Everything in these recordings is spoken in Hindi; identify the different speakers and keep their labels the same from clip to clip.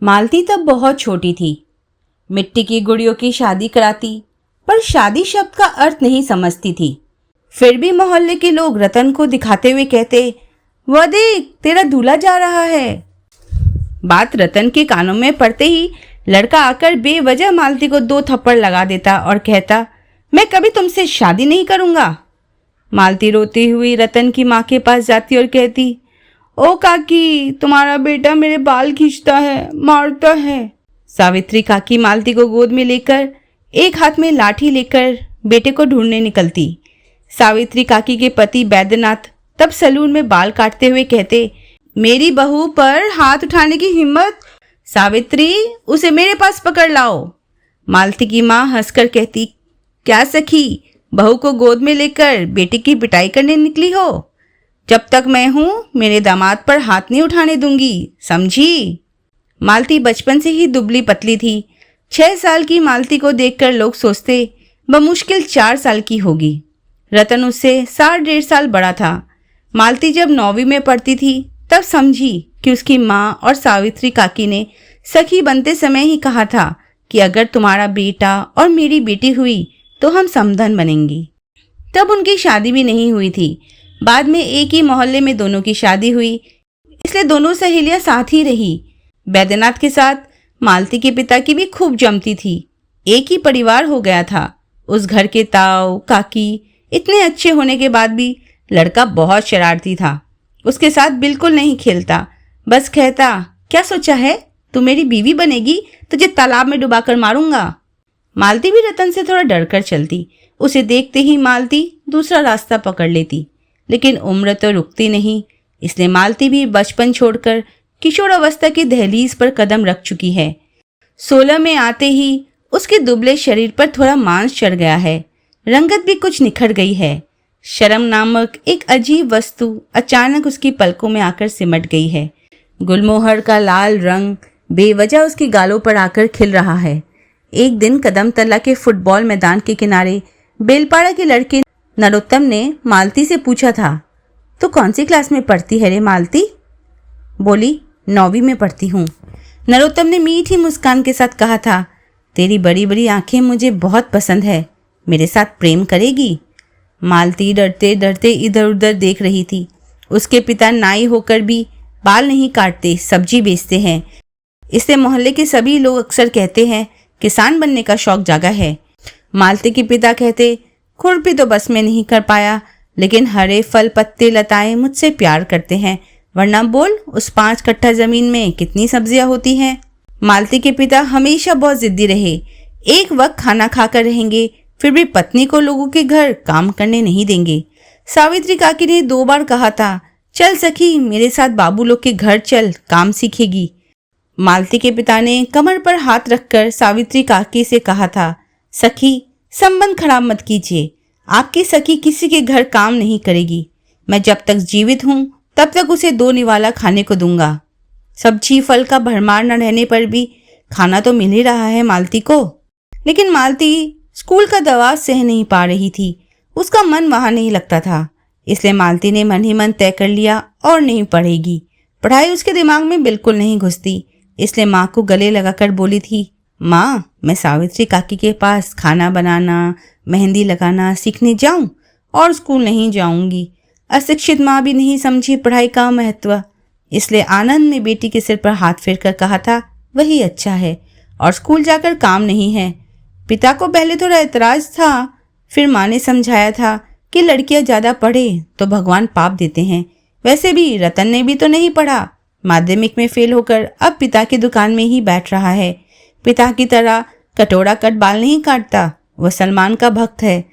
Speaker 1: मालती तब बहुत छोटी थी। मिट्टी की गुड़ियों की शादी कराती, पर शादी शब्द का अर्थ नहीं समझती थी। फिर भी मोहल्ले के लोग रतन को दिखाते हुए कहते, वह देख तेरा दूल्हा जा रहा है। बात रतन के कानों में पड़ते ही लड़का आकर बेवजह मालती को 2 थप्पड़ लगा देता और कहता, मैं कभी तुमसे शादी नहीं करूंगा। मालती रोती हुई रतन की माँ के पास जाती और कहती, ओ काकी, तुम्हारा बेटा मेरे बाल खींचता है, मारता है। सावित्री काकी मालती को गोद में लेकर एक हाथ में लाठी लेकर बेटे को ढूंढने निकलती। सावित्री काकी के पति बैद्यनाथ तब सैलून में बाल काटते हुए कहते, मेरी बहू पर हाथ उठाने की हिम्मत, सावित्री उसे मेरे पास पकड़ लाओ। मालती की माँ हंसकर कहती, क्या सखी, बहू को गोद में लेकर बेटी की पिटाई करने निकली हो? जब तक मैं हूं मेरे दामाद पर हाथ नहीं उठाने दूंगी, समझी? मालती बचपन से ही दुबली पतली थी। 6 साल की मालती को देखकर लोग सोचते बमुश्किल 4 साल की होगी। रतन उससे 1.5 साल बड़ा था। मालती जब 9वीं में पढ़ती थी तब समझी कि उसकी माँ और सावित्री काकी ने सखी बनते समय ही कहा था कि अगर तुम्हारा बेटा और मेरी बेटी हुई तो हम समधन बनेंगी। तब उनकी शादी भी नहीं हुई थी। बाद में एक ही मोहल्ले में दोनों की शादी हुई, इसलिए दोनों सहेलियां साथ ही रही। बैद्यनाथ के साथ मालती के पिता की भी खूब जमती थी। एक ही परिवार हो गया था। उस घर के ताऊ काकी इतने अच्छे होने के बाद भी लड़का बहुत शरारती था। उसके साथ बिल्कुल नहीं खेलता, बस कहता, क्या सोचा है, तू मेरी बीवी बनेगी, तुझे तालाब में डुबाकर मारूंगा। मालती भी रतन से थोड़ा डरकर चलती। उसे देखते ही मालती दूसरा रास्ता पकड़ लेती, लेकिन उम्र तो रुकती नहीं, इसलिए मालती भी बचपन छोड़कर किशोर अवस्था की दहलीज पर कदम रख चुकी है। 16 में आते ही उसके दुबले शरीर पर थोड़ा मांस चढ़ गया है, रंगत भी कुछ निखर गई है। शर्म नामक एक अजीब वस्तु अचानक उसकी पलकों में आकर सिमट गई है। गुलमोहर का लाल रंग बेवजह उसके गालों पर आकर खिल रहा है। एक दिन कदम तला के फुटबॉल मैदान के किनारे बेलपाड़ा के लड़के नरोत्तम ने मालती से पूछा था, तो कौन सी क्लास में पढ़ती है रे मालती? बोली, 9वीं में पढ़ती हूँ। नरोत्तम ने मीठी मुस्कान के साथ कहा था, तेरी बड़ी बड़ी आंखें मुझे बहुत पसंद है, मेरे साथ प्रेम करेगी? मालती डरते डरते इधर उधर देख रही थी। उसके पिता नाई होकर भी बाल नहीं काटते, सब्जी बेचते हैं। इससे मोहल्ले के सभी लोग अक्सर कहते हैं किसान बनने का शौक जागा है। मालती के पिता कहते, खुरपी तो बस में नहीं कर पाया, लेकिन हरे फल पत्ते लताएं मुझसे प्यार करते हैं, वरना बोल उस 5 कट्ठा जमीन में कितनी सब्जियां होती हैं। मालती के पिता हमेशा बहुत जिद्दी रहे। एक वक्त खाना खाकर रहेंगे, फिर भी पत्नी को लोगों के घर काम करने नहीं देंगे। सावित्री काकी ने 2 बार कहा था, चल सखी मेरे साथ बाबू लोग के घर चल, काम सीखेगी। मालती के पिता ने कमर पर हाथ रखकर सावित्री काकी से कहा था, सखी संबंध खराब मत कीजिए, आपकी सखी किसी के घर काम नहीं करेगी। मैं जब तक जीवित हूँ तब तक उसे 2 निवाला खाने को दूंगा। सब्जी फल का भरमार न रहने पर भी खाना तो मिल ही रहा है मालती को। लेकिन मालती स्कूल का दबाव सह नहीं पा रही थी, उसका मन वहां नहीं लगता था। इसलिए मालती ने मन ही मन तय कर लिया और नहीं पढ़ेगी। पढ़ाई उसके दिमाग में बिल्कुल नहीं घुसती, इसलिए माँ को गले लगाकर बोली थी, माँ मैं सावित्री काकी के पास खाना बनाना मेहंदी लगाना सीखने जाऊं और स्कूल नहीं जाऊंगी। अशिक्षित माँ भी नहीं समझी पढ़ाई का महत्व, इसलिए आनंद ने बेटी के सिर पर हाथ फेरकर कहा था, वही अच्छा है और स्कूल जाकर काम नहीं है। पिता को पहले थोड़ा एतराज था, फिर माँ ने समझाया था कि लड़कियां ज़्यादा पढ़े तो भगवान पाप देते हैं। वैसे भी रतन ने भी तो नहीं पढ़ा, माध्यमिक में फेल होकर अब पिता की दुकान में ही बैठ रहा है। पिता की तरह कटोरा कट बाल नहीं काटता, वह सलमान का भक्त है,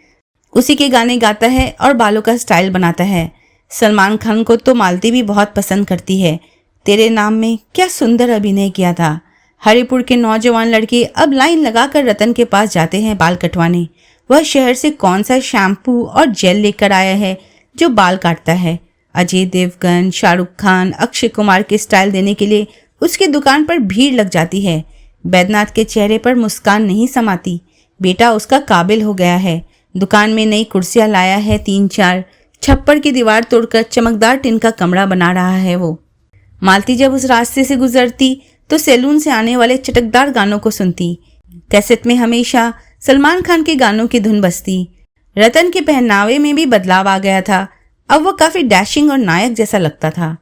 Speaker 1: उसी के गाने गाता है और बालों का स्टाइल बनाता है। सलमान खान को तो मालती भी बहुत पसंद करती है। तेरे नाम में क्या सुंदर अभिनय किया था। हरिपुर के नौजवान लड़के अब लाइन लगाकर रतन के पास जाते हैं बाल कटवाने। वह शहर से कौन सा शैम्पू और जेल लेकर आया है जो बाल काटता है। अजय देवगन, शाहरुख खान, अक्षय कुमार के स्टाइल देने के लिए उसकी दुकान पर भीड़ लग जाती है। बैद्यनाथ के चेहरे पर मुस्कान नहीं समाती। बेटा उसका काबिल हो गया है। दुकान में नई कुर्सियां लाया है 3-4, छप्पर की दीवार तोड़कर चमकदार टिन का कमरा बना रहा है वो। मालती जब उस रास्ते से गुजरती तो सैलून से आने वाले चटकदार गानों को सुनती। कैसेट में हमेशा सलमान खान के गानों की धुन बजती। रतन के पहनावे में भी बदलाव आ गया था। अब वह काफी डैशिंग और नायक जैसा लगता था।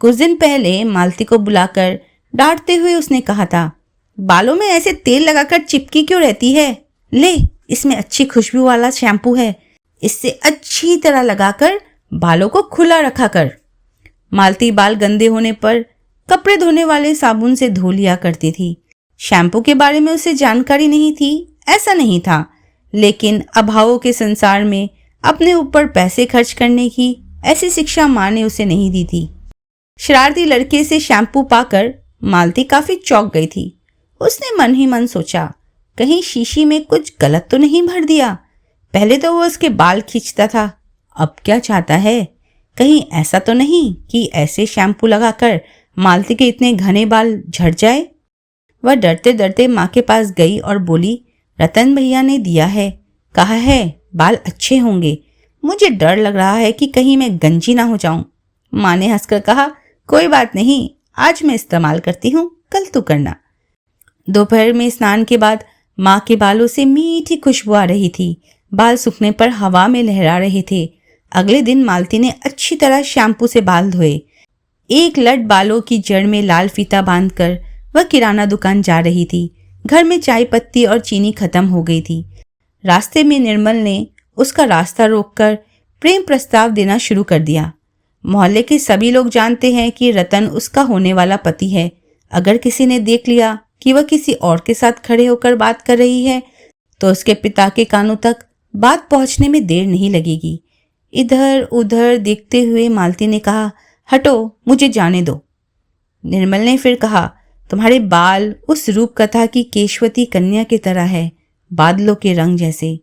Speaker 1: कुछ दिन पहले मालती को बुलाकर डांटते हुए उसने कहा था, बालों में ऐसे तेल लगाकर चिपकी क्यों रहती है? ले, इसमें अच्छी खुशबू वाला शैम्पू है, इससे अच्छी तरह लगाकर बालों को खुला रखा कर। मालती बाल गंदे होने पर कपड़े धोने वाले साबुन से धो लिया करती थी। शैम्पू के बारे में उसे जानकारी नहीं थी, ऐसा नहीं था, लेकिन अभावों के संसार में अपने ऊपर पैसे खर्च करने की ऐसी शिक्षा माँ ने उसे नहीं दी थी। शरारती लड़के से शैम्पू पाकर मालती काफी चौंक गई थी। उसने मन ही मन सोचा, कहीं शीशी में कुछ गलत तो नहीं भर दिया। पहले तो वो उसके बाल खींचता था, अब क्या चाहता है? कहीं ऐसा तो नहीं कि ऐसे शैम्पू लगाकर मालती के इतने घने बाल झड़ जाए। वह डरते डरते माँ के पास गई और बोली, रतन भैया ने दिया है, कहा है बाल अच्छे होंगे, मुझे डर लग रहा है कि कहीं मैं गंजी ना हो जाऊं। माँ ने हंसकर कहा, कोई बात नहीं, आज मैं इस्तेमाल करती हूँ, कल तू करना। दोपहर में स्नान के बाद माँ के बालों से मीठी खुशबू आ रही थी। बाल सूखने पर हवा में लहरा रहे थे। अगले दिन मालती ने अच्छी तरह शैम्पू से बाल धोए। एक लट बालों की जड़ में लाल फीता बांधकर वह किराना दुकान जा रही थी। घर में चाय पत्ती और चीनी खत्म हो गई थी। रास्ते में निर्मल ने उसका रास्ता रोककर प्रेम प्रस्ताव देना शुरू कर दिया। मोहल्ले के सभी लोग जानते हैं कि रतन उसका होने वाला पति है। अगर किसी ने देख लिया कि वह किसी और के साथ खड़े होकर बात कर रही है तो उसके पिता के कानों तक बात पहुंचने में देर नहीं लगेगी। इधर उधर देखते हुए मालती ने कहा, हटो, मुझे जाने दो। निर्मल ने फिर कहा, तुम्हारे बाल उस रूप कथा की केशवती कन्या की तरह है, बादलों के रंग जैसे।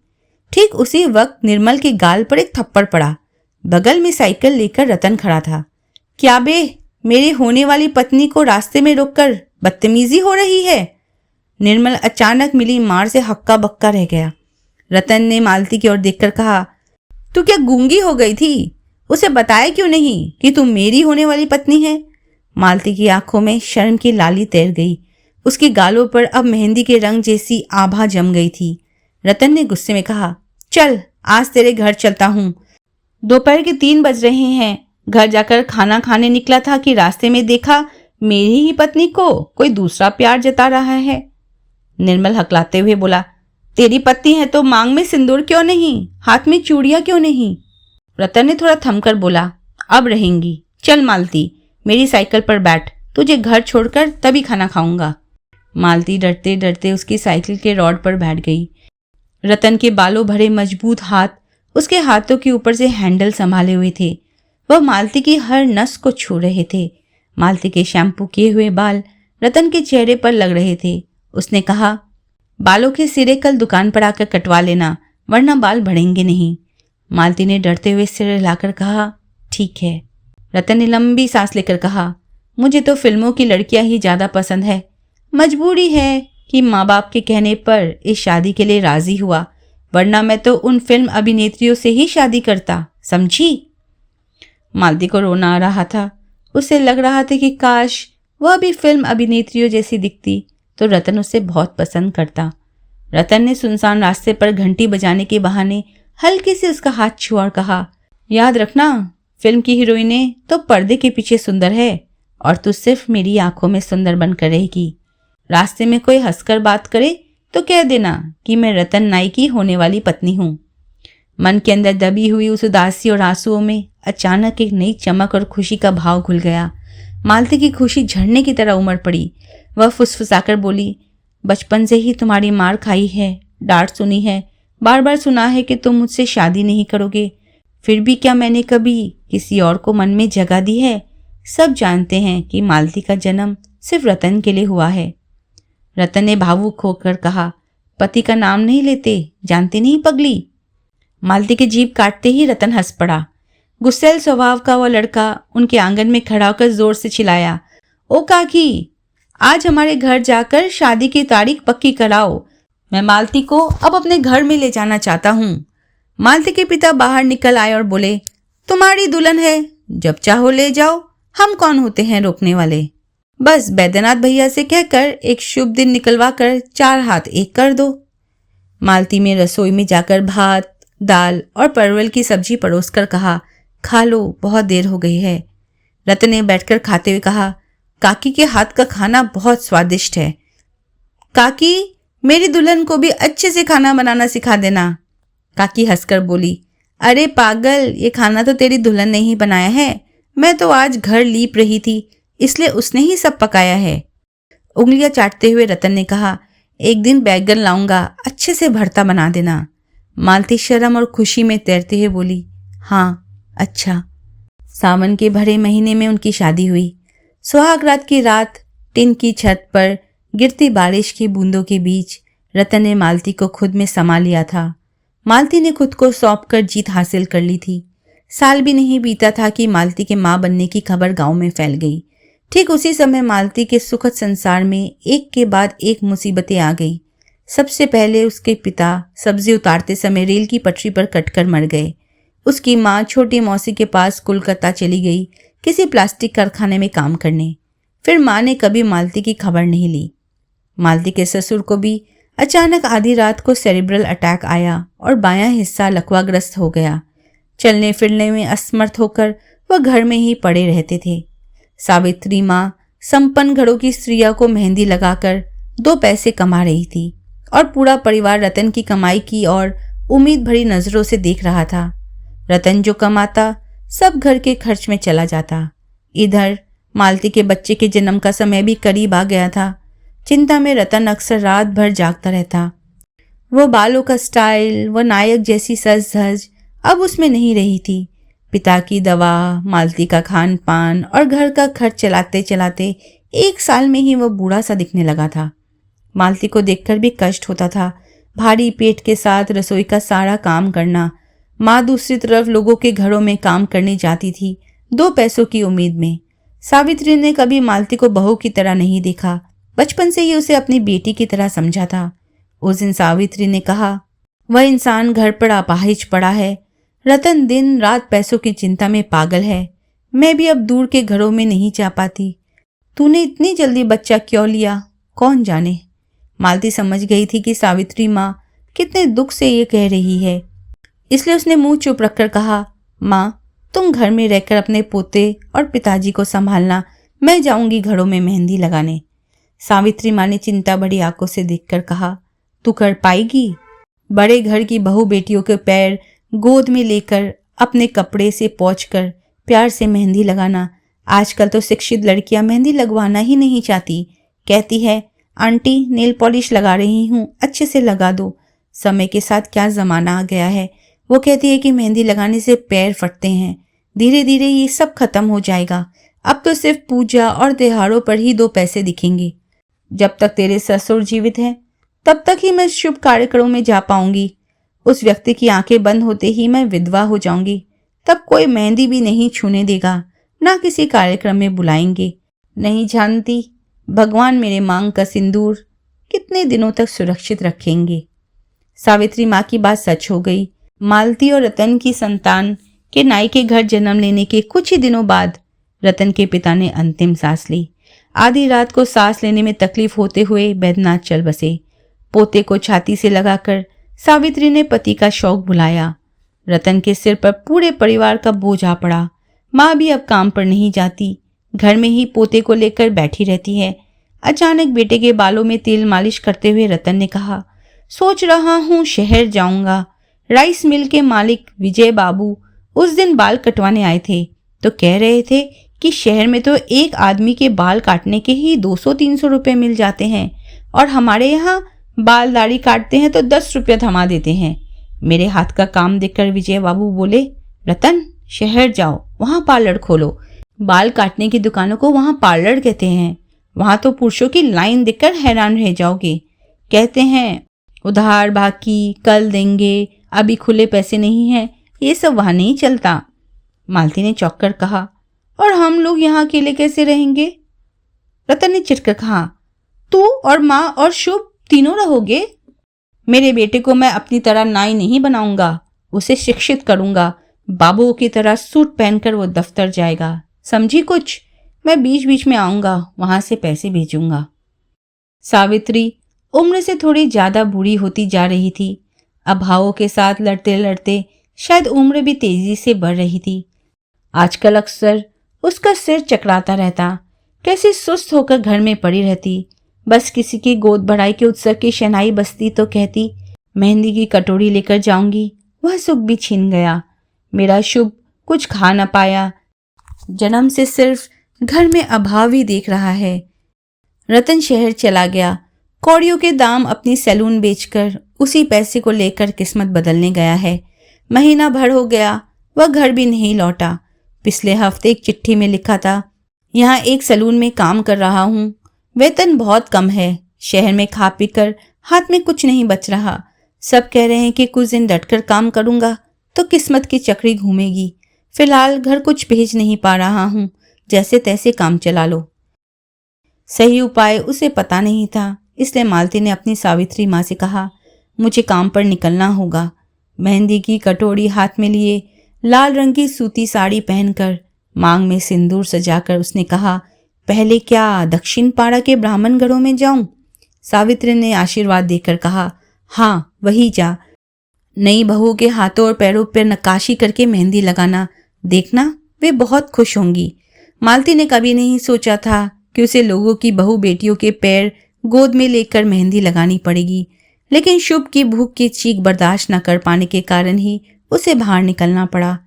Speaker 1: ठीक उसी वक्त निर्मल के गाल पर एक थप्पड़ पड़ा। बगल में साइकिल लेकर रतन खड़ा था। क्या बे, मेरी होने वाली पत्नी को रास्ते में रोककर बदतमीजी हो रही है? निर्मल अचानक मिली मार से हक्का बक्का रह गया। रतन ने मालती की ओर देखकर कहा, तू क्या गूंगी हो गई थी? उसे बताया क्यों नहीं कि तू मेरी होने वाली पत्नी है? मालती की आंखों में शर्म की लाली तैर गई। उसके गालों पर अब मेहंदी के रंग जैसी आभा जम गई थी। रतन ने गुस्से में कहा, चल, आज तेरे घर चलता हूँ। दोपहर के 3 बज रहे हैं। घर जाकर खाना खाने निकला था कि रास्ते में देखा मेरी ही पत्नी को कोई दूसरा प्यार जता रहा है। निर्मल हकलाते हुए बोला, तेरी पत्नी है तो मांग में सिंदूर क्यों नहीं, हाथ में चूड़ियां क्यों नहीं? रतन ने थोड़ा थमकर बोला, अब रहेंगी। चल मालती, मेरी साइकिल पर बैठ, तुझे घर छोड़कर तभी खाना खाऊंगा। मालती डरते डरते उसकी साइकिल के रॉड पर बैठ गई। रतन के बालों भरे मजबूत हाथ उसके हाथों के ऊपर से हैंडल संभाले हुए थे। वह मालती की हर नस को छू रहे थे। मालती के शैम्पू किए हुए बाल रतन के चेहरे पर लग रहे थे। उसने कहा, बालों के सिरे कल दुकान पर आकर कटवा लेना, वरना बाल बढ़ेंगे नहीं। मालती ने डरते हुए सिर हिलाकर कहा, ठीक है। रतन ने लंबी सांस लेकर कहा, मुझे तो फिल्मों की लड़कियां ही ज्यादा पसंद है। मजबूरी है कि माँ बाप के कहने पर इस शादी के लिए राजी हुआ, वरना मैं तो उन फिल्म अभिनेत्रियों से ही शादी करता, समझी? मालती को रोना आ रहा था। उसे लग रहा था कि काश वह भी फिल्म अभिनेत्रियों जैसी दिखती तो रतन उसे बहुत पसंद करता। रतन ने सुनसान रास्ते पर घंटी बजाने के बहाने हल्के से उसका हाथ छुआ और कहा, याद रखना, फिल्म की हीरोइनें तो पर्दे के पीछे सुंदर है और तू सिर्फ मेरी आंखों में सुंदर बनकर रहेगी। रास्ते में कोई हंसकर बात करे तो कह देना कि मैं रतन नाई की होने वाली पत्नी हूँ। मन के अंदर दबी हुई उस उदासी और आंसुओं में अचानक एक नई चमक और खुशी का भाव घुल गया। मालती की खुशी झरने की तरह उमड़ पड़ी। वह फुसफुसाकर बोली, बचपन से ही तुम्हारी मार खाई है, डांट सुनी है, बार बार सुना है कि तुम मुझसे शादी नहीं करोगे, फिर भी क्या मैंने कभी किसी और को मन में जगह दी है? सब जानते हैं कि मालती का जन्म सिर्फ रतन के लिए हुआ है। रतन ने भावुक होकर कहा, पति का नाम नहीं लेते, जानती नहीं पगली? मालती की जीभ काटते ही रतन हंस पड़ा। गुस्सैल स्वभाव का वह लड़का उनके आंगन में खड़ा होकर जोर से चिल्लाया, ओ काकी, आज हमारे घर जाकर शादी की तारीख पक्की कराओ। मैं मालती को अब अपने घर में ले जाना चाहता हूँ। मालती के पिता बाहर निकल आए और बोले, तुम्हारी दुल्हन है, जब चाहो ले जाओ, हम कौन होते हैं रोकने वाले। बस बैद्यनाथ भैया से कहकर एक शुभ दिन निकलवा कर 4 हाथ एक कर दो। मालती में रसोई में जाकर भात, दाल और परवल की सब्जी परोसकर कहा, खा लो, बहुत देर हो गई है। रतन ने बैठकर खाते हुए कहा, काकी के हाथ का खाना बहुत स्वादिष्ट है। काकी, मेरी दुल्हन को भी अच्छे से खाना बनाना सिखा देना। काकी हंसकर बोली, अरे पागल, ये खाना तो तेरी दुल्हन ने ही बनाया है। मैं तो आज घर लीप रही थी, इसलिए उसने ही सब पकाया है। उंगलियां चाटते हुए रतन ने कहा, एक दिन बैगन लाऊंगा, अच्छे से भरता बना देना। मालती शर्म और खुशी में तैरते हुए बोली, हाँ अच्छा। सावन के भरे महीने में उनकी शादी हुई। सुहाग रात की रात टिन की छत पर गिरती बारिश की बूंदों के बीच रतन ने मालती को खुद में समा लिया था। मालती ने खुद को सौंपकर जीत हासिल कर ली थी। साल भी नहीं बीता था कि मालती के मां बनने की खबर गांव में फैल गई। ठीक उसी समय मालती के सुखद संसार में एक के बाद एक मुसीबतें आ गई। सबसे पहले उसके पिता सब्जी उतारते समय रेल की पटरी पर कटकर मर गए। उसकी माँ छोटी मौसी के पास कोलकाता चली गई किसी प्लास्टिक कारखाने में काम करने। फिर माँ ने कभी मालती की खबर नहीं ली। मालती के ससुर को भी अचानक आधी रात को सेरिब्रल अटैक आया और बायां हिस्सा लकवाग्रस्त हो गया। चलने फिरने में असमर्थ होकर वह घर में ही पड़े रहते थे। सावित्री माँ संपन्न घरों की स्त्रियों को मेहंदी लगाकर 2 पैसे कमा रही थी और पूरा परिवार रतन की कमाई की और उम्मीद भरी नजरों से देख रहा था। रतन जो कमाता सब घर के खर्च में चला जाता। इधर मालती के बच्चे के जन्म का समय भी करीब आ गया था। चिंता में रतन अक्सर रात भर जागता रहता। वो बालों का स्टाइल, वो नायक जैसी सज धज अब उसमें नहीं रही थी। पिता की दवा, मालती का खान पान और घर का खर्च चलाते चलाते 1 साल में ही वह बूढ़ा सा दिखने लगा था। मालती को देखकर भी कष्ट होता था। भारी पेट के साथ रसोई का सारा काम करना। माँ दूसरी तरफ लोगों के घरों में काम करने जाती थी 2 पैसों की उम्मीद में। सावित्री ने कभी मालती को बहू की तरह नहीं देखा। बचपन से ही उसे अपनी बेटी की तरह समझा था। उस दिन सावित्री ने कहा, वह इंसान घर पर अपाहिज पड़ा है। रतन दिन रात पैसों की चिंता में पागल है। मैं भी अब दूर के घरों में नहीं जा पाती। तूने इतनी जल्दी बच्चा क्यों लिया, कौन जाने। मालती समझ गई थी कि सावित्री माँ कितने दुख से ये कह रही है, इसलिए उसने मुंह चुप रखकर कहा, माँ तुम घर में रहकर अपने पोते और पिताजी को संभालना, मैं जाऊंगी घरों में मेहंदी लगाने। सावित्री माँ ने चिंता भरी आंखों से देखकर कहा, तू कर पाएगी? बड़े घर की बहू बेटियों के पैर गोद में लेकर अपने कपड़े से पोंछकर प्यार से मेहंदी लगाना। आजकल तो शिक्षित लड़कियां मेहंदी लगवाना ही नहीं चाहती। कहती है, आंटी नेल पॉलिश लगा रही हूँ, अच्छे से लगा दो। समय के साथ क्या जमाना आ गया है। वो कहती है कि मेहंदी लगाने से पैर फटते हैं। धीरे धीरे ये सब खत्म हो जाएगा। अब तो सिर्फ पूजा और त्योहारों पर ही 2 पैसे दिखेंगे। जब तक तेरे ससुर जीवित हैं तब तक ही मैं शुभ कार्यक्रमों में जा पाऊंगी। उस व्यक्ति की आंखें बंद होते ही मैं विधवा हो जाऊंगी। तब कोई मेहंदी भी नहीं छूने देगा, ना किसी कार्यक्रम में बुलाएंगे। नहीं जानती भगवान मेरे मांग का सिंदूर कितने दिनों तक सुरक्षित रखेंगे। सावित्री माँ की बात सच हो गई। मालती और रतन की संतान के नाई के घर जन्म लेने के कुछ ही दिनों बाद रतन के पिता ने अंतिम सांस ली। आधी रात को सांस लेने में तकलीफ होते हुए बैद्यनाथ चल बसे। पोते को छाती से लगाकर सावित्री ने पति का शौक भुलाया। रतन के सिर पर पूरे परिवार का बोझ आ पड़ा। माँ भी अब काम पर नहीं जाती, घर में ही पोते को लेकर बैठी रहती है। अचानक बेटे के बालों में तेल मालिश करते हुए रतन ने कहा, सोच रहा हूँ शहर जाऊंगा। राइस मिल के मालिक विजय बाबू उस दिन बाल कटवाने आए थे तो कह रहे थे कि शहर में तो एक आदमी के बाल काटने के ही 200-300 रुपए मिल जाते हैं और हमारे यहाँ बाल दाढ़ी काटते हैं तो 10 रुपया थमा देते हैं। मेरे हाथ का काम देखकर विजय बाबू बोले, रतन शहर जाओ, वहाँ पार्लर खोलो। बाल काटने की दुकानों को वहाँ पार्लर कहते हैं। वहाँ तो पुरुषों की लाइन देखकर हैरान रह जाओगे। कहते हैं उधार बाकी कल देंगे, अभी खुले पैसे नहीं हैं। ये सब वहाँ नहीं चलता। मालती ने चौंक कर कहा, और हम लोग यहाँ अकेले कैसे रहेंगे? रतन ने चिढ़कर कहा, तू और माँ और शुभ तीनों रहोगे। मेरे बेटे को मैं अपनी तरह नाई नहीं बनाऊंगा, उसे शिक्षित करूंगा। बाबू की तरह सूट पहनकर वो दफ्तर जाएगा। समझी कुछ? मैं बीच बीच में आऊंगा, वहां से पैसे भेजूंगा। सावित्री उम्र से थोड़ी ज्यादा बूढ़ी होती जा रही थी। अभावों के साथ लड़ते लड़ते शायद उम्र भी तेजी से बढ़ रही थी। आजकल अक्सर उसका सिर चकराता रहता, कैसे सुस्त होकर घर में पड़ी रहती। बस किसी की गोद भराई के उत्सव की शहनाई बजती तो कहती, मेहंदी की कटोरी लेकर जाऊंगी। वह सुख भी छीन गया। मेरा शुभ कुछ खा न पाया, जन्म से सिर्फ घर में अभाव ही देख रहा है। रतन शहर चला गया। कौड़ियों के दाम अपनी सैलून बेचकर उसी पैसे को लेकर किस्मत बदलने गया है। महीना भर हो गया, वह घर भी नहीं लौटा। पिछले हफ्ते एक चिट्ठी में लिखा था, यहाँ एक सैलून में काम कर रहा हूँ, वेतन बहुत कम है, शहर में खा पी कर हाथ में कुछ नहीं बच रहा। सब कह रहे हैं कि कुछ दिन डटकर काम करूंगा तो किस्मत की चक्री घूमेगी। फिलहाल घर कुछ भेज नहीं पा रहा हूँ, जैसे तैसे काम चला लो। सही उपाय उसे पता नहीं था, इसलिए मालती ने अपनी सावित्री माँ से कहा, मुझे काम पर निकलना होगा। मेहंदी की कटोरी हाथ में लिए, लाल रंग की सूती साड़ी पहनकर, मांग में सिंदूर सजाकर उसने कहा, पहले क्या दक्षिण पाड़ा के ब्राह्मण घरों में जाऊं? सावित्री ने आशीर्वाद देकर कहा, हाँ वही जा। नई बहू के हाथों और पैरों पर नक्काशी करके मेहंदी लगाना, देखना वे बहुत खुश होंगी। मालती ने कभी नहीं सोचा था कि उसे लोगों की बहू बेटियों के पैर गोद में लेकर मेहंदी लगानी पड़ेगी, लेकिन शुभ की भूख की चीख बर्दाश्त न कर पाने के कारण ही उसे बाहर निकलना पड़ा।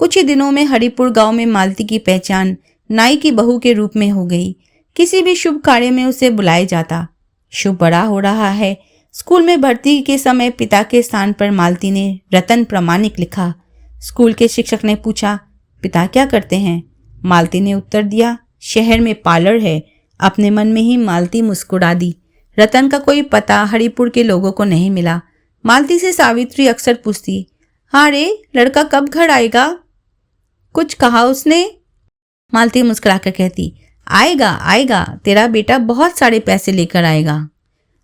Speaker 1: कुछ ही दिनों में हरिपुर गांव में मालती की पहचान नाई की बहू के रूप में हो गई। किसी भी शुभ कार्य में उसे बुलाया जाता। शुभ बड़ा हो रहा है। स्कूल में भर्ती के समय पिता के स्थान पर मालती ने रतन प्रामाणिक लिखा। स्कूल के शिक्षक ने पूछा, पिता क्या करते हैं? मालती ने उत्तर दिया, शहर में पार्लर है। अपने मन में ही मालती मुस्कुरा दी। रतन का कोई पता हरिपुर के लोगों को नहीं मिला। मालती से सावित्री अक्सर पूछती, हाँ रे लड़का कब घर आएगा? कुछ कहा उसने? मालती मुस्कुराकर कहती, आएगा आएगा, तेरा बेटा बहुत सारे पैसे लेकर आएगा।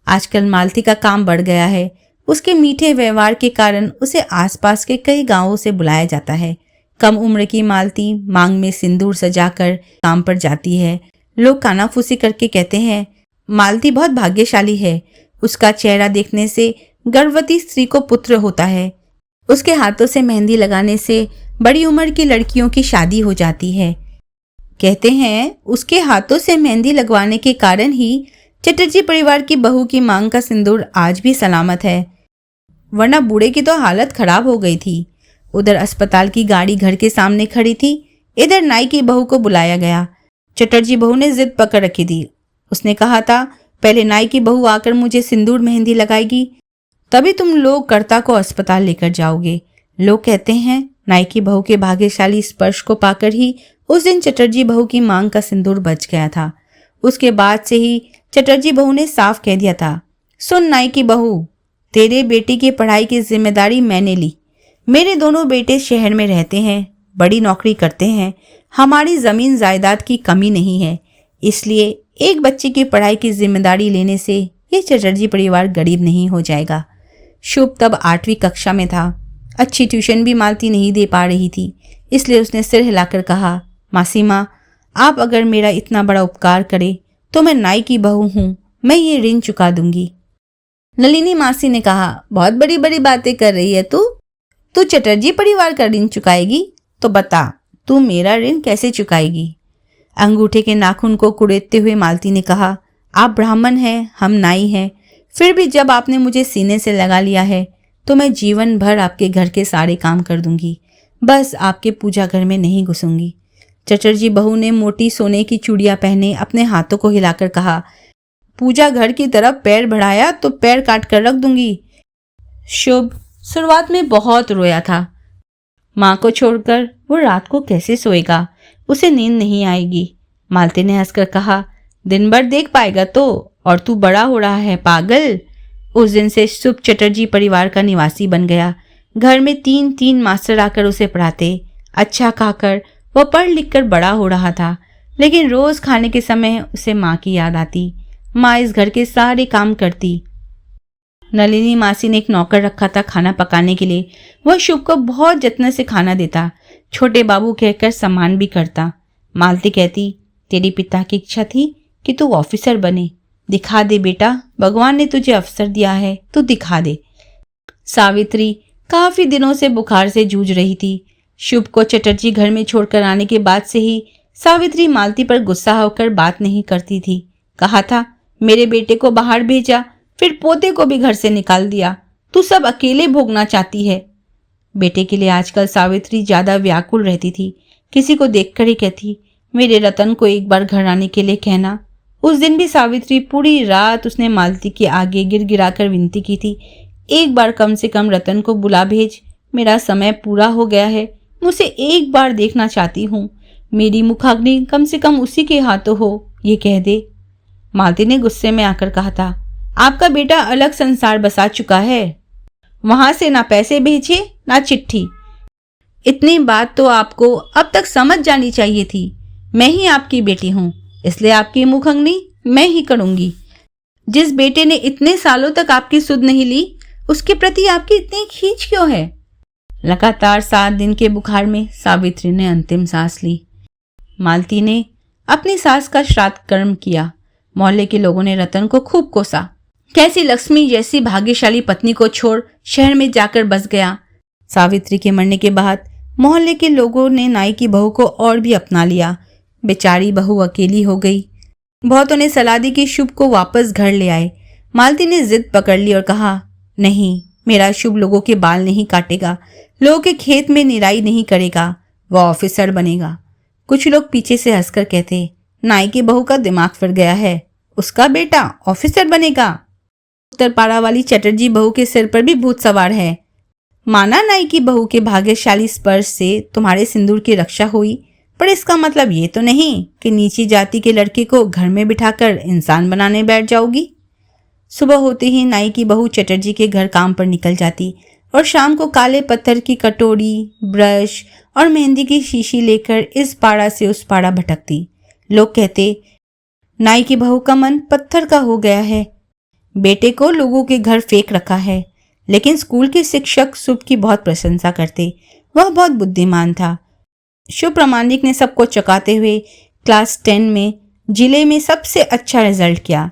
Speaker 1: आजकल मालती का काम बढ़ गया है। उसके मीठे व्यवहार के कारण उसे आसपास के कई गांवों से बुलाया जाता है। कम उम्र की मालती मांग में सिंदूर सजाकर काम पर जाती है। लोग कानाफूसी करके कहते हैं, मालती बहुत भाग्यशाली है। उसका चेहरा देखने से गर्भवती स्त्री को पुत्र होता है। उसके हाथों से मेहंदी लगाने से बड़ी उम्र की लड़कियों की शादी हो जाती है। कहते हैं उसके हाथों से मेहंदी लगवाने के कारण ही चटर्जी परिवार की बहू की मांग का सिंदूर आज भी सलामत है, वरना बूढ़े की तो हालत खराब हो गई थी। उधर अस्पताल की गाड़ी घर के सामने खड़ी थी। इधर नाई की बहू को बुलाया गया। चटर्जी बहू ने जिद पकड़ रखी थी। उसने कहा था, पहले नाई की बहू आकर मुझे सिंदूर मेहंदी लगाएगी, तभी तुम लोग कर्ता को अस्पताल लेकर जाओगे। लोग कहते हैं नाई की बहू के भाग्यशाली स्पर्श को पाकर ही उस दिन चटर्जी बहू की मांग का सिंदूर बच गया था। उसके बाद से ही चटर्जी बहू ने साफ कह दिया था, सुन नाई की बहू, तेरे बेटी की पढ़ाई की जिम्मेदारी मैंने ली। मेरे दोनों बेटे शहर में रहते हैं, बड़ी नौकरी करते हैं। हमारी जमीन जायदाद की कमी नहीं है, इसलिए एक बच्चे की पढ़ाई की जिम्मेदारी लेने से ये चटर्जी परिवार गरीब नहीं हो जाएगा। शुभ तब 8वीं कक्षा में था। अच्छी ट्यूशन भी मालती नहीं दे पा रही थी, इसलिए उसने सिर हिलाकर कहा, मासी माँ, आप अगर मेरा इतना बड़ा उपकार करें तो मैं नाई की बहू हूँ, मैं ये ऋण चुका दूंगी। नलिनी मासी ने कहा, बहुत बड़ी बड़ी बातें कर रही है तू चटर्जी परिवार का ऋण चुकाएगी? तो बता, तू मेरा ऋण कैसे चुकाएगी? अंगूठे के नाखून को कुड़ेदते हुए मालती ने कहा, आप ब्राह्मण हैं, हम नाई हैं, फिर भी जब आपने मुझे सीने से लगा लिया है तो मैं जीवन भर आपके घर के सारे काम कर दूंगी, बस आपके पूजा घर में नहीं घुसूंगी। चटर्जी बहू ने मोटी सोने की चूड़ियां पहने अपने हाथों को हिलाकर कहा, पूजा घर की तरफ पैर बढ़ाया तो पैर काट कर रख दूंगी। शुभ शुरुआत में बहुत रोया था। माँ को छोड़कर वो रात को कैसे सोएगा, उसे नींद नहीं आएगी। मालती ने हंसकर कहा, दिन भर देख पाएगा तो, और तू बड़ा हो रहा है पागल। उस दिन से शुभ चटर्जी परिवार का निवासी बन गया। घर में 3 मास्टर आकर उसे पढ़ाते। अच्छा खाकर वह पढ़ लिख कर बड़ा हो रहा था, लेकिन रोज खाने के समय उसे माँ की याद आती। माँ इस घर के सारे काम करती। नलिनी मासी ने एक नौकर रखा था खाना पकाने के लिए। वह शुभ को बहुत जत्न से खाना देता, छोटे बाबू कहकर सम्मान भी करता। मालती कहती, तेरे पिता की इच्छा थी कि तू ऑफिसर बने। दिखा दे बेटा, भगवान ने तुझे अवसर दिया है, तू दिखा दे। सावित्री काफी दिनों से बुखार से जूझ रही थी। शुभ को चटर्जी घर में छोड़कर आने के बाद से ही सावित्री मालती पर गुस्सा होकर बात नहीं करती थी। कहा था, मेरे बेटे को बाहर भेजा, फिर पोते को भी घर से निकाल दिया, तू सब अकेले भोगना चाहती है। बेटे के लिए आजकल सावित्री ज्यादा व्याकुल रहती थी। किसी को देखकर ही कहती, मेरे रतन को एक बार घर आने के लिए कहना। उस दिन भी सावित्री पूरी रात उसने मालती के आगे गिड़गिड़ाकर विनती की थी, एक बार कम से कम रतन को बुला भेज, मेरा समय पूरा हो गया है, मुझे एक बार देखना चाहती हूँ, मेरी मुखाग्नि कम से कम उसी के हाथों हो, ये कह दे। मालती ने गुस्से में आकर कहा था, आपका बेटा अलग संसार बसा चुका है, वहां से ना पैसे भेजे ना चिट्ठी। इतनी बात तो आपको अब तक समझ जानी चाहिए थी। मैं ही आपकी बेटी हूँ, इसलिए आपकी मुखाग्नि मैं ही करूंगी। जिस बेटे ने इतने सालों तक आपकी सुध नहीं ली, उसके प्रति आपकी इतनी खींच क्यों है? लगातार 7 दिन के बुखार में सावित्री ने अंतिम सांस ली। मालती ने अपनी सास का श्राद्ध कर्म किया। मोहल्ले के लोगों ने रतन को खूब कोसा। कैसी लक्ष्मी जैसी भाग्यशाली पत्नी को छोड़ शहर में जाकर बस गया। सावित्री के मरने के बाद मोहल्ले के लोगों ने नाई की बहू को और भी अपना लिया। बेचारी बहू अकेली हो गई। बहुतों ने सलाह दी कि शुभ को वापस घर ले आए। मालती ने जिद पकड़ ली और कहा, नहीं, मेरा शुभ लोगों के बाल नहीं काटेगा, लोगों के खेत में निराई नहीं करेगा, वह ऑफिसर बनेगा। कुछ लोग पीछे से हंसकर कहते, नाई की बहू का दिमाग फिर गया है, उसका बेटा ऑफिसर बनेगा। उत्तरपाड़ा वाली चटर्जी बहू के सिर पर भी भूत सवार है। माना नाई की बहू के भाग्यशाली स्पर्श से तुम्हारे सिंदूर की रक्षा हुई, पर इसका मतलब ये तो नहीं कि नीची जाति के लड़के को घर में बिठाकर इंसान बनाने बैठ जाओगी। सुबह होते ही नाई की बहू चटर्जी के घर काम पर निकल जाती और शाम को काले पत्थर की कटोरी, ब्रश और मेहंदी की शीशी लेकर इस पाड़ा से उस पाड़ा भटकती। लोग कहते, नाई की बहू का मन पत्थर का हो गया है, बेटे को लोगों के घर फेंक रखा है। लेकिन स्कूल के शिक्षक शुभ की बहुत प्रशंसा करते, वह बहुत बुद्धिमान था। शुभ प्रामाणिक ने सबको चौंकाते हुए क्लास 10 में जिले में सबसे अच्छा रिजल्ट किया।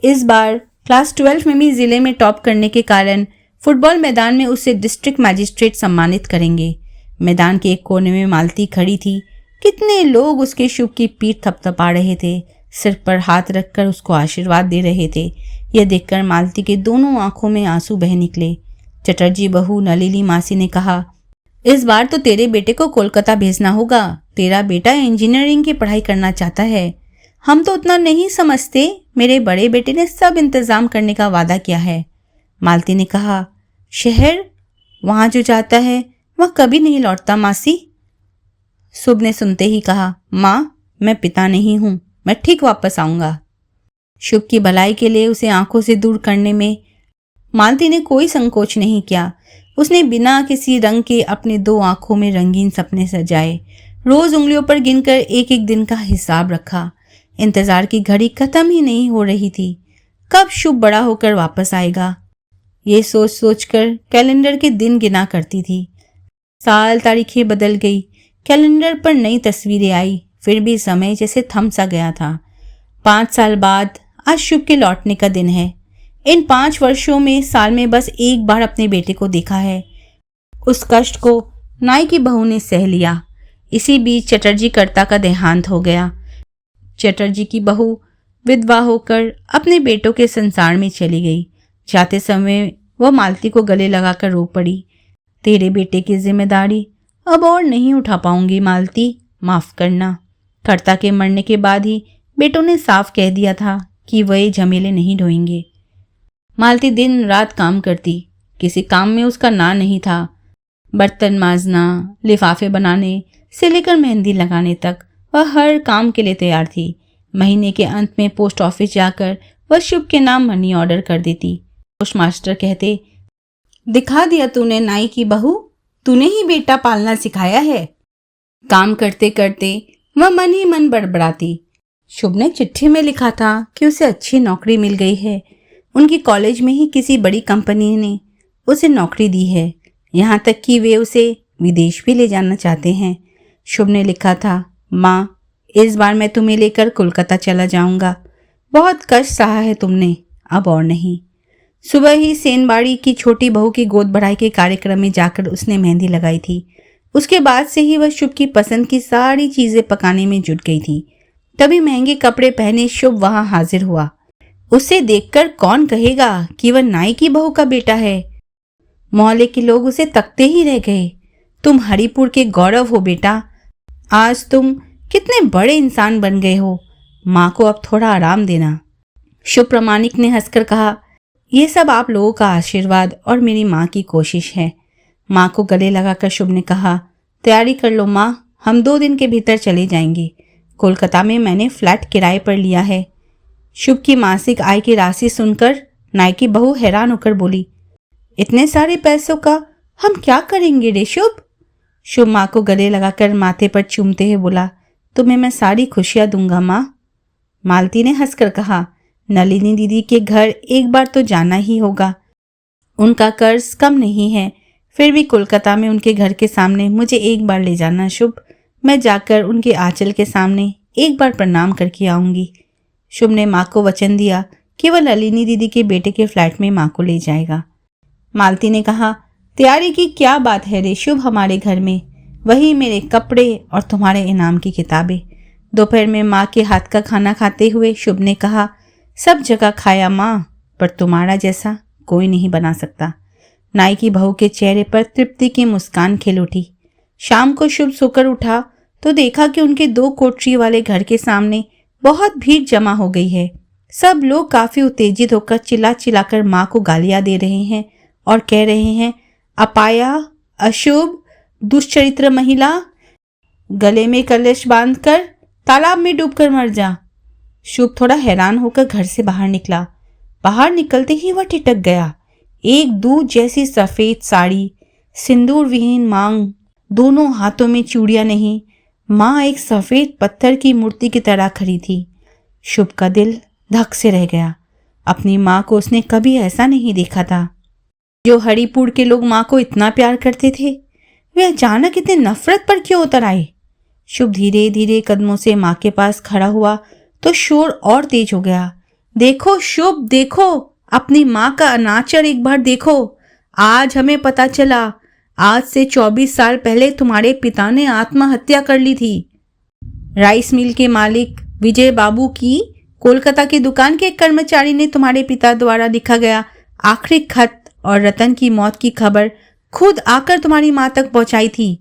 Speaker 1: इस बार क्लास 12 में भी जिले में टॉप करने के कारण फुटबॉल मैदान में उसे डिस्ट्रिक्ट मजिस्ट्रेट सम्मानित करेंगे। मैदान के एक कोने में मालती खड़ी थी। कितने लोग उसके शुभ की पीठ थपथपा रहे थे, सिर पर हाथ रखकर उसको आशीर्वाद दे रहे थे। यह देखकर मालती के दोनों आंखों में आंसू बह निकले। चटर्जी बहू नलिनी मासी ने कहा, इस बार तो तेरे बेटे को कोलकाता भेजना होगा, तेरा बेटा इंजीनियरिंग की पढ़ाई करना चाहता है। हम तो उतना नहीं समझते, मेरे बड़े बेटे ने सब इंतजाम करने का वादा किया है। मालती ने कहा, शहर, वहां जो जाता है वह कभी नहीं लौटता मासी। शुभ ने सुनते ही कहा, माँ, मैं पिता नहीं हूं, मैं ठीक वापस आऊंगा। शुभ की भलाई के लिए उसे आंखों से दूर करने में मालती ने कोई संकोच नहीं किया। उसने बिना किसी रंग के अपने 2 आंखों में रंगीन सपने सजाए। रोज उंगलियों पर गिनकर एक एक दिन का हिसाब रखा। इंतजार की घड़ी खत्म ही नहीं हो रही थी। कब शुभ बड़ा होकर वापस आएगा, ये सोच सोचकर कैलेंडर के दिन गिना करती थी। साल तारीखें बदल गई, कैलेंडर पर नई तस्वीरें आई, फिर भी समय जैसे थम सा गया था। 5 साल बाद आज शुभ के लौटने का दिन है। इन 5 वर्षों में साल में बस एक बार अपने बेटे को देखा है। उस कष्ट को नाई की बहू ने सह लिया। इसी बीच चटर्जी कर्ता का देहांत हो गया। चटर्जी की बहू विधवा होकर अपने बेटों के संसार में चली गई। जाते समय वह मालती को गले लगाकर रो पड़ी, तेरे बेटे की जिम्मेदारी अब और नहीं उठा पाऊंगी मालती, माफ करना। कर्ता के मरने के बाद ही बेटों ने साफ कह दिया था कि वह ये झमेले नहीं ढोएंगे। मालती दिन रात काम करती, किसी काम में उसका ना नहीं था। बर्तन मांजना, लिफाफे बनाने से लेकर मेहंदी लगाने तक वह हर काम के लिए तैयार थी। महीने के अंत में पोस्ट ऑफिस जाकर वह शुभ के नाम मनी ऑर्डर कर देती। पोस्ट मास्टर कहते, दिखा दिया तूने नाई की बहू, तूने ही बेटा पालना सिखाया है। काम करते करते वह मन ही मन बड़बड़ाती। शुभ ने चिट्ठी में लिखा था कि उसे अच्छी नौकरी मिल गई है। उनकी कॉलेज में ही किसी बड़ी कंपनी ने उसे नौकरी दी है, यहाँ तक कि वे उसे विदेश भी ले जाना चाहते हैं। शुभ ने लिखा था, माँ, इस बार मैं तुम्हें लेकर कोलकाता चला जाऊंगा। बहुत कष्ट सहा है तुमने, अब और नहीं। सुबह ही सेनबाड़ी की छोटी बहू की गोद बढ़ाई के कार्यक्रम में जाकर उसने मेहंदी लगाई थी। उसके बाद से ही वह शुभ की पसंद की सारी चीजें पकाने में जुट गई थी। तभी महंगे कपड़े पहने शुभ वहां हाजिर हुआ। उसे देखकर कौन कहेगा कि वह नाई की बहू का बेटा है। मोहल्ले के लोग उसे तकते ही रह गए। तुम हरिपुर के गौरव हो बेटा, आज तुम कितने बड़े इंसान बन गए हो। माँ को अब थोड़ा आराम देना। शुभ प्रामाणिक ने हंसकर कहा, यह सब आप लोगों का आशीर्वाद और मेरी माँ की कोशिश है। माँ को गले लगाकर शुभ ने कहा, तैयारी कर लो माँ, हम 2 दिन के भीतर चले जाएंगे। कोलकाता में मैंने फ्लैट किराए पर लिया है। शुभ की मासिक आय की राशि सुनकर नाई की बहू हैरान होकर बोली, इतने सारे पैसों का हम क्या करेंगे रे शुभ? शुभ माँ को गले लगाकर माथे पर चूमते हुए बोला, तुम्हें मैं सारी खुशियां दूंगा माँ। मालती ने हंसकर कहा, नलिनी दीदी के घर एक बार तो जाना ही होगा। उनका कर्ज कम नहीं है, फिर भी कोलकाता में उनके घर के सामने मुझे एक बार ले जाना शुभ। मैं जाकर उनके आंचल के सामने एक बार प्रणाम करके आऊंगी। शुभ ने माँ को वचन दिया कि वह नलिनी दीदी के बेटे के फ्लैट में माँ को ले जाएगा। मालती ने कहा, तैयारी की क्या बात है रे शुभ, हमारे घर में वही मेरे कपड़े और तुम्हारे इनाम की किताबें। दोपहर में माँ के हाथ का खाना खाते हुए शुभ ने कहा, सब जगह खाया माँ, पर तुम्हारा जैसा कोई नहीं बना सकता। नाई की बहू के चेहरे पर तृप्ति की मुस्कान खिल उठी। शाम को शुभ सोकर उठा तो देखा कि उनके 2 कोठरी वाले घर के सामने बहुत भीड़ जमा हो गई है। सब लोग काफी उत्तेजित होकर चिल्ला चिल्लाकर माँ को गालियां दे रहे हैं और कह रहे हैं, अपाया, अशुभ, दुष्चरित्र महिला, गले में कलश बांधकर तालाब में डूबकर मर जा। शुभ थोड़ा हैरान होकर घर से बाहर निकला। बाहर निकलते ही वह ठिठक गया। एक दूध जैसी सफेद साड़ी, सिंदूर विहीन मांग, दोनों हाथों में चूड़ियां नहीं, माँ एक सफेद पत्थर की मूर्ति की तरह खड़ी थी। शुभ का दिल धक से रह गया। अपनी माँ को उसने कभी ऐसा नहीं देखा था। जो हरिपुर के लोग माँ को इतना प्यार करते थे, वे अचानक इतने नफरत पर क्यों उतर आए? शुभ धीरे धीरे कदमों से माँ के पास खड़ा हुआ तो शोर और तेज हो गया। देखो शुभ, देखो, अपनी माँ का अनाचर एक बार देखो। आज हमें पता चला, आज से 24 साल पहले तुम्हारे पिता ने आत्महत्या कर ली थी। राइस मिल के मालिक विजय बाबू की कोलकाता की दुकान के एक कर्मचारी ने तुम्हारे पिता द्वारा लिखा गया आखिरी खत और रतन की मौत की खबर खुद आकर तुम्हारी माँ तक पहुंचाई थी।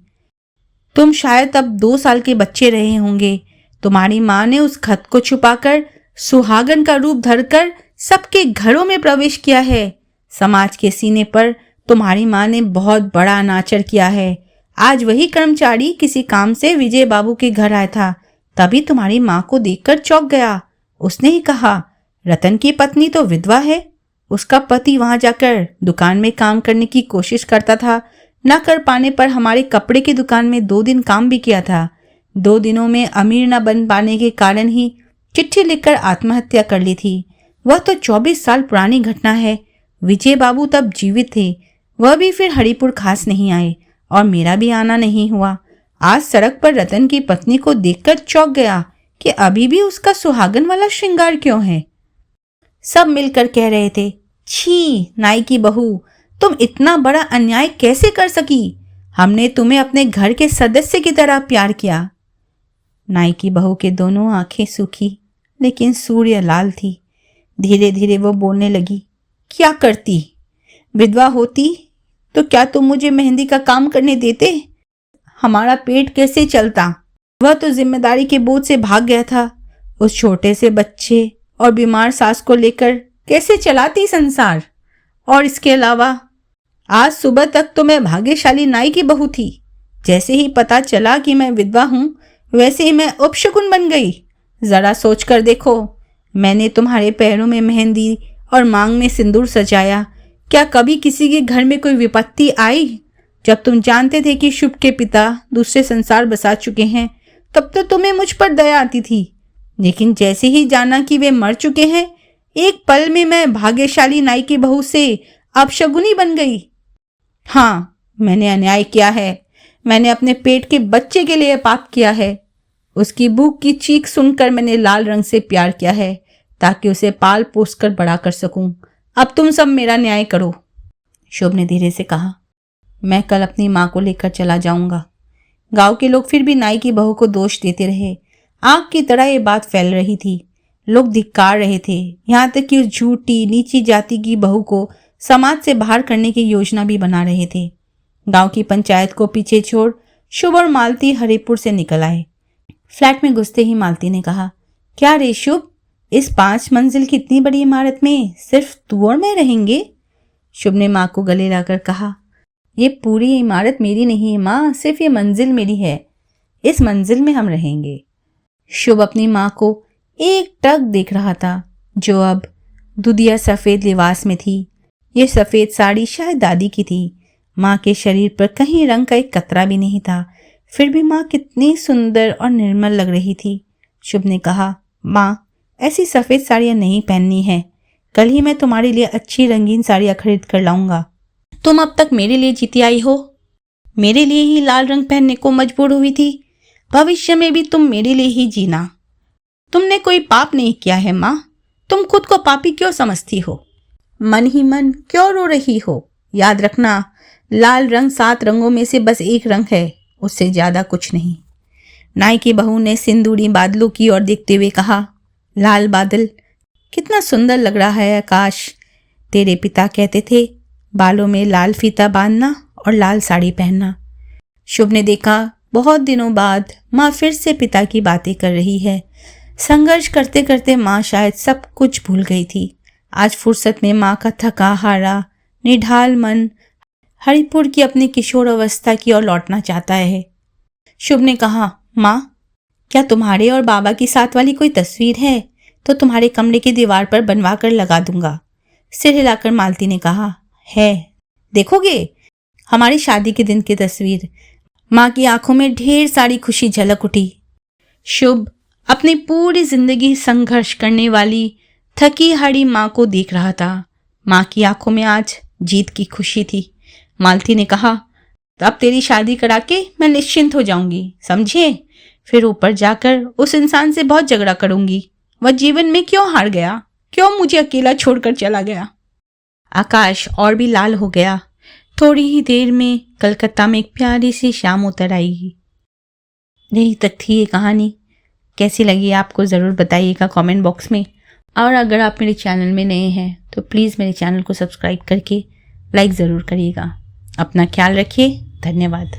Speaker 1: तुम शायद अब 2 साल के बच्चे रहे होंगे। तुम्हारी माँ ने उस खत को छुपाकर सुहागन का रूप धरकर सबके घरों में प्रवेश किया है। समाज के सीने पर तुम्हारी माँ ने बहुत बड़ा अनाचर किया है। आज वही कर्मचारी किसी काम से विजय बाबू के घर आया था, तभी तुम्हारी माँ को देखकर चौंक गया। उसने ही कहा, रतन की पत्नी तो विधवा है। उसका पति वहां जाकर दुकान में काम करने की कोशिश करता था, न कर पाने पर हमारे कपड़े की दुकान में 2 दिन काम भी किया था। 2 दिनों में अमीर न बन पाने के कारण ही चिट्ठी लिखकर आत्महत्या कर ली थी। वह तो 24 साल पुरानी घटना है। विजय बाबू तब जीवित थे। वह भी फिर हरिपुर खास नहीं आए और मेरा भी आना नहीं हुआ। आज सड़क पर रतन की पत्नी को देखकर चौंक गया कि अभी भी उसका सुहागन वाला श्रृंगार क्यों है। सब मिलकर कह रहे थे, छी नाई की बहू, तुम इतना बड़ा अन्याय कैसे कर सकी? हमने तुम्हें अपने घर के सदस्य की तरह प्यार किया। नाई की बहू के दोनों आंखें सूखी लेकिन सूर्य लाल थी। धीरे धीरे वो बोलने लगी, क्या करती? विधवा होती तो क्या तुम मुझे मेहंदी का काम करने देते? हमारा पेट कैसे चलता? वह तो जिम्मेदारी के बोझ से भाग गया था। उस छोटे से बच्चे और बीमार सास को लेकर कैसे चलाती संसार? और इसके अलावा आज सुबह तक तो मैं भाग्यशाली नाई की बहू थी। जैसे ही पता चला कि मैं विधवा हूं, वैसे ही मैं उपशकुन बन गई। जरा सोच कर देखो, मैंने तुम्हारे पैरों में मेहंदी और मांग में सिंदूर सजाया। क्या कभी किसी के घर में कोई विपत्ति आई? जब तुम जानते थे कि शुभ के पिता दूसरे संसार बसा चुके हैं, तब तो तुम्हें मुझ पर दया आती थी। लेकिन जैसे ही जाना कि वे मर चुके हैं, एक पल में मैं भाग्यशाली नाई की बहू से अपशगुनी बन गई। हाँ, मैंने अन्याय किया है। मैंने अपने पेट के बच्चे के लिए पाप किया है। उसकी भूख की चीख सुनकर मैंने लाल रंग से प्यार किया है ताकि उसे पाल पोस कर बड़ा कर सकूं। अब तुम सब मेरा न्याय करो। शुभ ने धीरे से कहा, मैं कल अपनी माँ को लेकर चला जाऊंगा। गांव के लोग फिर भी नाई की बहू को दोष देते रहे। आग की तरह ये बात फैल रही थी। लोग धिक्कार रहे थे, यहाँ तक कि उस झूठी नीची जाति की बहू को समाज से बाहर करने की योजना भी बना रहे थे। गांव की पंचायत को पीछे छोड़ शुभ और मालती हरिपुर से निकल आए। फ्लैट में घुसते ही मालती ने कहा, क्या रे शुभ, इस 5 मंजिल की इतनी बड़ी इमारत में सिर्फ तू और मैं रहेंगे? शुभ ने माँ को गले लाकर कहा, ये पूरी इमारत मेरी नहीं है माँ, सिर्फ ये मंजिल मेरी है। इस मंजिल में हम रहेंगे। शुभ अपनी माँ को एक टक देख रहा था, जो अब दुधिया सफ़ेद लिबास में थी। ये सफ़ेद साड़ी शायद दादी की थी। माँ के शरीर पर कहीं रंग का एक कतरा भी नहीं था, फिर भी माँ कितनी सुंदर और निर्मल लग रही थी। शुभ ने कहा, माँ, ऐसी सफ़ेद साड़ियाँ नहीं पहननी है। कल ही मैं तुम्हारे लिए अच्छी रंगीन साड़ियाँ खरीद कर लाऊंगा। तुम अब तक मेरे लिए जीती आई हो, मेरे लिए ही लाल रंग पहनने को मजबूर हुई थी। भविष्य में भी तुम मेरे लिए ही जीना। तुमने कोई पाप नहीं किया है माँ, तुम खुद को पापी क्यों समझती हो? मन ही मन क्यों रो रही हो? याद रखना, लाल रंग 7 रंगों में से बस एक रंग है, उससे ज्यादा कुछ नहीं। नाई की बहू ने सिंदूरी बादलों की ओर देखते हुए कहा, लाल बादल, कितना सुंदर लग रहा है आकाश। तेरे पिता कहते थे, बालों में लाल फीता बांधना और लाल साड़ी पहनना। शुभ ने देखा, बहुत दिनों बाद माँ फिर से पिता की बातें कर रही है। संघर्ष करते करते माँ शायद सब कुछ भूल गई थी। आज फुर्सत में माँ का थका हारा निढाल मन हरिपुर की अपनी किशोर अवस्था की ओर लौटना चाहता है। शुभ ने कहा, माँ, क्या तुम्हारे और बाबा की साथ वाली कोई तस्वीर है तो तुम्हारे कमरे की दीवार पर बनवा कर लगा दूंगा। सिर हिलाकर मालती ने कहा, है, देखोगे? हमारी शादी के दिन की तस्वीर। माँ की आंखों में ढेर सारी खुशी झलक उठी। शुभ अपनी पूरी जिंदगी संघर्ष करने वाली थकी हारी माँ को देख रहा था। माँ की आंखों में आज जीत की खुशी थी। मालती ने कहा, अब तेरी शादी करा के मैं निश्चिंत हो जाऊंगी, समझे? फिर ऊपर जाकर उस इंसान से बहुत झगड़ा करूंगी। वह जीवन में क्यों हार गया, क्यों मुझे अकेला छोड़कर चला गया? आकाश और भी लाल हो गया। थोड़ी ही देर में कलकत्ता में एक प्यारी सी शाम उतर आएगी। यही तक थी ये कहानी। कैसी लगी आपको ज़रूर बताइएगा कमेंट बॉक्स में। और अगर आप मेरे चैनल में नए हैं तो प्लीज़ मेरे चैनल को सब्सक्राइब करके लाइक ज़रूर करिएगा। अपना ख्याल रखिए। धन्यवाद।